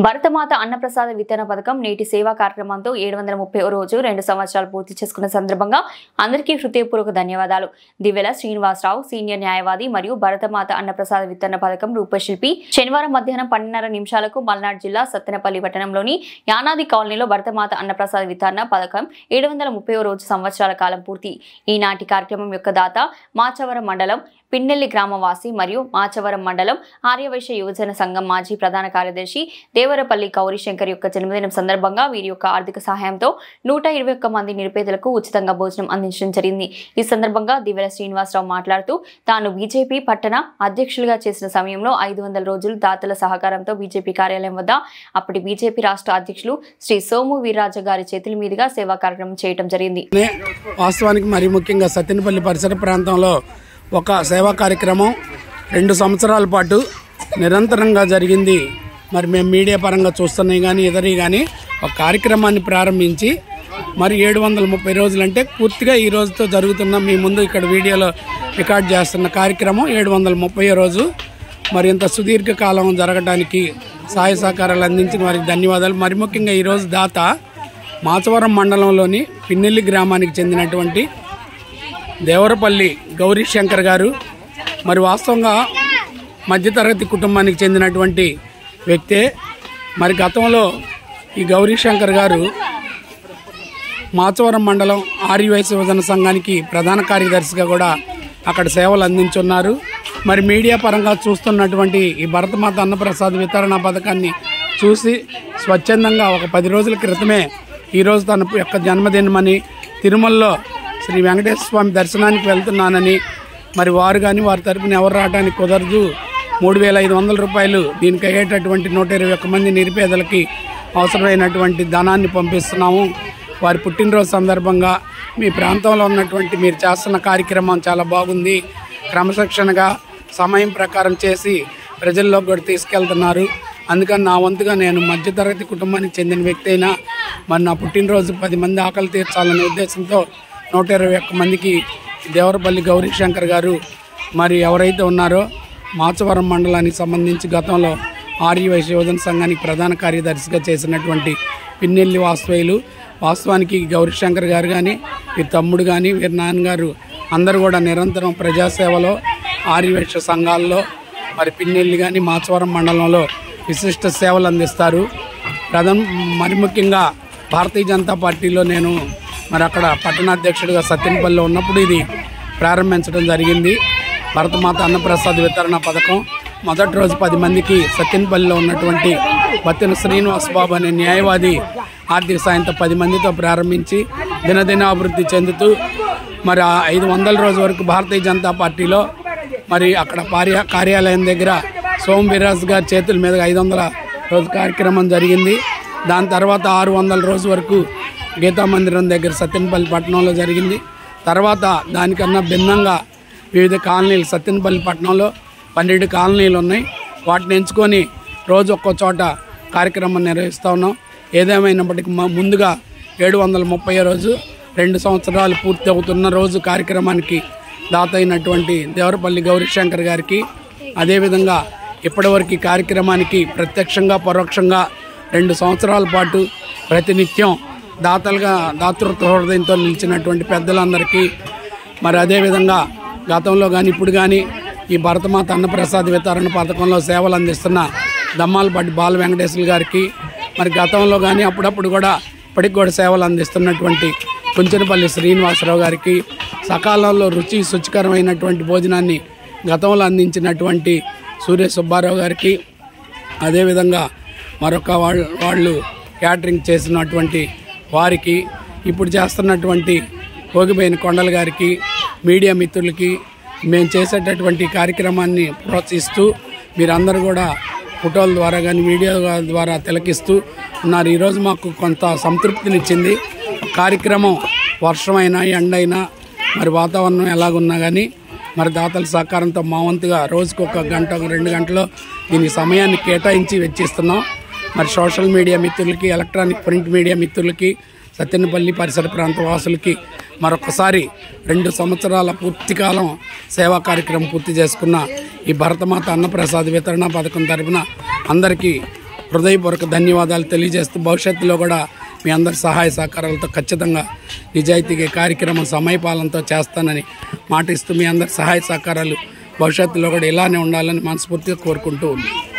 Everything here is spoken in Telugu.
భరతమాత అన్నప్రసాద వితరణ పథకం నేటి సేవా కార్యక్రమంతో 730వ రోజు 2 సంవత్సరాలు పూర్తి చేసుకున్న సందర్భంగా అందరికీ హృదయపూర్వక ధన్యవాదాలు. దివ్యల శ్రీనివాసరావు సీనియర్ న్యాయవాది మరియు భరతమాత అన్నప్రసాద వితరణ పథకం రూపశిల్పి శనివారం మధ్యాహ్నం 12:30 నిమిషాలకు మల్నాడు జిల్లా సత్తెనపల్లి పట్టణంలోని యానాది కాలనీలో భరతమాత అన్నప్రసాద వితరణ పథకం 730వ రోజు సంవత్సరాల కాలం పూర్తి. ఈనాటి కార్యక్రమం యొక్క దాత మాచవరం మండలం పిన్నెల్లి గ్రామవాసి మరియు మాచవరం మండలం ఆర్యవైశ్య యువజన సంఘం మాజీ ప్రధాన కార్యదర్శి దేవరపల్లి గౌరీశంకర్ యొక్క జన్మదినం సందర్భంగా వీరి యొక్క ఆర్థిక సహాయంతో 121 మంది నిరుపేదలకు ఉచితంగా భోజనం అందించడం జరిగింది. ఈ సందర్భంగా దివ్యల శ్రీనివాసరావు మాట్లాడుతూ తాను బీజేపీ పట్టణ అధ్యక్షులుగా చేసిన సమయంలో 500 రోజులు దాతల సహకారంతో బీజేపీ కార్యాలయం వద్ద అప్పటి బీజేపీ రాష్ట్ర అధ్యక్షులు శ్రీ సోము వీర్రాజు గారి చేతుల మీదుగా సేవా కార్యక్రమం చేయడం జరిగింది. వాస్తవానికి మరి ముఖ్యంగా సత్తెనపల్లి పరిసర ప్రాంతంలో ఒక సేవా కార్యక్రమం 2 సంవత్సరాల పాటు నిరంతరంగా జరిగింది. మరి మేము మీడియా పరంగా చూస్తున్నాయి కానీ ఇతరి కానీ ఒక కార్యక్రమాన్ని ప్రారంభించి మరి 730 రోజులు అంటే పూర్తిగా ఈ రోజుతో జరుగుతున్న మీ ముందు ఇక్కడ వీడియోలో రికార్డ్ చేస్తున్న కార్యక్రమం 730వ రోజు. మరి ఇంత సుదీర్ఘకాలం జరగడానికి సహాయ సహకారాలు అందించిన వారికి ధన్యవాదాలు. మరి ముఖ్యంగా ఈరోజు దాత మాచవరం మండలంలోని పిన్నెల్లి గ్రామానికి చెందినటువంటి దేవరపల్లి గౌరీశంకర్ గారు. మరి వాస్తవంగా మధ్యతరగతి కుటుంబానికి చెందినటువంటి వ్యక్తే. మరి గతంలో ఈ గౌరీశంకర్ గారు మాచవరం మండలం ఆర్యవైశ్య యువజన సంఘానికి ప్రధాన కార్యదర్శిగా కూడా అక్కడ సేవలు అందించున్నారు. మరి మీడియా పరంగా చూస్తున్నటువంటి ఈ భరతమాత అన్నప్రసాద వితరణ పథకాన్ని చూసి స్వచ్ఛందంగా ఒక 10 రోజుల క్రితమే ఈరోజు తన యొక్క జన్మదినమని తిరుమలలో శ్రీ వెంకటేశ్వర స్వామి దర్శనానికి వెళ్తున్నానని మరి వారు కానీ వారి తరపున ఎవరు రావడానికి కుదరదు 3,500 రూపాయలు దీనికి అయ్యేటటువంటి 121 మంది నిరుపేదలకి అవసరమైనటువంటి ధనాన్ని పంపిస్తున్నాము. వారి పుట్టినరోజు సందర్భంగా మీ ప్రాంతంలో ఉన్నటువంటి మీరు చేస్తున్న కార్యక్రమం చాలా బాగుంది, క్రమశిక్షణగా సమయం ప్రకారం చేసి ప్రజల్లోకి కూడా తీసుకెళ్తున్నారు. అందుకని నా వంతుగా నేను మధ్యతరగతి కుటుంబానికి చెందిన వ్యక్తి అయినా మరి నా పుట్టినరోజు 10 మంది ఆకలి తీర్చాలనే ఉద్దేశంతో 121 మందికి దేవరపల్లి గౌరీశంకర్ గారు మరి ఎవరైతే ఉన్నారో మాచవరం మండలానికి సంబంధించి గతంలో ఆర్యవైశ్య యువజన సంఘానికి ప్రధాన కార్యదర్శిగా చేసినటువంటి పిన్నెల్లి వాస్తవ్యులు. వాస్తవానికి గౌరీశంకర్ గారు కానీ వీరి తమ్ముడు కానీ వీరి నాన్నగారు అందరూ కూడా నిరంతరం ప్రజాసేవలో ఆర్యవైశ్య సంఘాల్లో మరి పిన్నెల్లి కానీ మాచవరం మండలంలో విశిష్ట సేవలు అందిస్తారు. మరి ముఖ్యంగా భారతీయ జనతా పార్టీలో నేను మరి అక్కడ పట్టణాధ్యక్షుడిగా సత్తెనపల్లిలో ఉన్నప్పుడు ఇది ప్రారంభించడం జరిగింది. భరతమాత అన్నప్రసాద వితరణ పథకం మొదటి రోజు 10 మందికి సత్తెనపల్లిలో ఉన్నటువంటి బత్తిన శ్రీనివాస్ బాబు అనే న్యాయవాది ఆర్థిక సాయంతో 10 మందితో ప్రారంభించి దినదిన అభివృద్ధి చెందుతూ మరి 500 రోజు వరకు భారతీయ జనతా పార్టీలో మరి అక్కడ కార్యాలయం దగ్గర సోము వీర్రాజు గారి చేతుల మీద 500 రోజు కార్యక్రమం జరిగింది. దాని తర్వాత 600 రోజు వరకు గీతా మందిరం దగ్గర సత్తెనపల్లి పట్టణంలో జరిగింది. తర్వాత దానికన్నా భిన్నంగా వివిధ కాలనీలు సత్తెనపల్లి పట్టణంలో 12 కాలనీలు ఉన్నాయి. వాటిని ఎంచుకొని రోజు ఒక్కో చోట కార్యక్రమం నిర్వహిస్తూ ఉన్నాం. ఏదేమైనప్పటికీ ముందుగా 730 రోజు 2 సంవత్సరాలు పూర్తి అవుతున్న రోజు కార్యక్రమానికి దాత అయినటువంటి దేవరపల్లి గౌరీశంకర్ గారికి, అదేవిధంగా ఇప్పటివరకు ఈ కార్యక్రమానికి ప్రత్యక్షంగా పరోక్షంగా 2 సంవత్సరాల పాటు ప్రతినిత్యం దాతలుగా దాతృత్వ హృదయంతో నిలిచినటువంటి పెద్దలందరికీ మరి అదేవిధంగా గతంలో కానీ ఇప్పుడు కానీ ఈ భరతమాత అన్నప్రసాద వితరణ పథకంలో సేవలు అందిస్తున్న దమ్మాలపాటి బాల వెంకటేశ్వర గారికి, మరి గతంలో కానీ అప్పుడప్పుడు కూడా ఇప్పటికి కూడా సేవలు అందిస్తున్నటువంటి కుంచెనపల్లి శ్రీనివాసరావు గారికి, సకాలంలో శుచికరమైనటువంటి భోజనాన్ని గతంలో అందించినటువంటి సూర్య సుబ్బారావు గారికి, అదేవిధంగా మరొక వాళ్ళు క్యాటరింగ్ చేసినటువంటి వారికి, ఇప్పుడు చేస్తున్నటువంటి పోగిపోయిన కొండల గారికి, మీడియా మిత్రులకి మేము చేసేటటువంటి కార్యక్రమాన్ని ప్రోత్సహిస్తూ మీరందరూ కూడా ఫోటోల ద్వారా కానీ వీడియో ద్వారా తిలకిస్తూ ఉన్నారు. ఈరోజు మాకు కొంత సంతృప్తినిచ్చింది. కార్యక్రమం వర్షమైనా ఎండైనా మరి వాతావరణం ఎలాగున్నా కానీ మరి దాతల సహకారంతో మా వంతుగా రోజుకు 1 గంట 2 గంటలు దీనికి సమయాన్ని కేటాయించి వెచ్చిస్తున్నాం. మరి సోషల్ మీడియా మిత్రులకి, ఎలక్ట్రానిక్ ప్రింట్ మీడియా మిత్రులకి, సత్తెనపల్లి పరిసర ప్రాంత వాసులకి మరొకసారి 2 సంవత్సరాల పూర్తికాలం సేవా కార్యక్రమం పూర్తి చేసుకున్న ఈ భరతమాత అన్నప్రసాద వితరణ పథకం తరపున అందరికీ హృదయపూర్వక ధన్యవాదాలు తెలియజేస్తూ భవిష్యత్తులో కూడా మీ అందరి సహాయ సహకారాలతో ఖచ్చితంగా నిజాయితీగా కార్యక్రమం సమయపాలనతో చేస్తానని మాటిస్తూ మీ అందరి సహాయ సహకారాలు భవిష్యత్తులో కూడా ఇలానే ఉండాలని మనస్ఫూర్తిగా కోరుకుంటూ ఉన్నాను.